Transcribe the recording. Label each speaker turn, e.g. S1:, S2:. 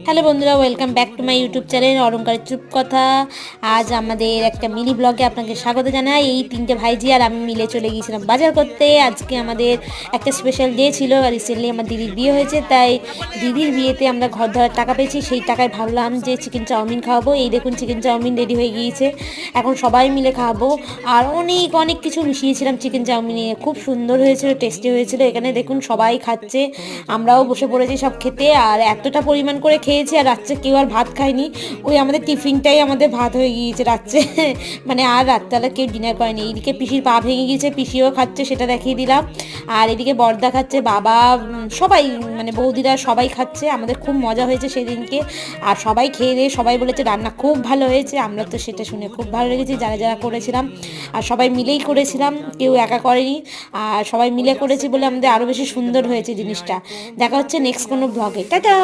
S1: Hello বন্ধুরা, welcome back to my YouTube channel অলংকারের চুপ কথা। আজ আমাদের একটা মিনি ব্লগে আপনাকে স্বাগত জানাই। এই তিনটে ভাইজি আর আমি মিলে চলে গিয়েছিলাম বাজার করতে। আজকে আমাদের একটা স্পেশাল ডে ছিল। রিসেন্টলি আমার দিদির বিয়ে হয়েছে, তাই দিদির বিয়েতে আমরা ঘর ধরার টাকা পেয়েছি। সেই টাকায় ভাবলাম যে চিকেন চাউমিন খাওয়াবো। এই দেখুন চিকেন চাউমিন রেডি হয়ে গিয়েছে, এখন সবাই মিলে খাওয়াবো। আর অনেক অনেক কিছু মিশিয়েছিলাম চিকেন চাউমিনে, খুব সুন্দর হয়েছিল, টেস্টি হয়েছিল। এখানে দেখুন সবাই খাচ্ছে, আমরাও বসে পড়েছি সব খেতে। আর এতটা পরিমাণ করে খেয়েছি, আর রাত্রে কেউ আর ভাত খায়নি। ওই আমাদের টিফিনটাই আমাদের ভাত হয়ে গিয়েছে রাত্রে মানে আর রাত্রেবেলা কেউ ডিনার করেনি। এইদিকে পিসির পা ভেঙে গিয়েছে, পিসিও খাচ্ছে, সেটা দেখিয়ে দিলাম। আর এদিকে বর্দা খাচ্ছে, বাবা, সবাই মানে বৌদিরা সবাই খাচ্ছে। আমাদের খুব মজা হয়েছে সেদিনকে। আর সবাই খেয়ে দিয়ে সবাই বলেছে রান্না খুব ভালো হয়েছে। আমরা তো সেটা শুনে খুব ভালো লেগেছে, যারা যারা করেছিলাম। আর সবাই মিলেই করেছিলাম, কেউ একা করেনি। আর সবাই মিলে করেছি বলে আমাদের আরও বেশি সুন্দর হয়েছে জিনিসটা। দেখা হচ্ছে নেক্সট কোনো ব্লগে। টাটা।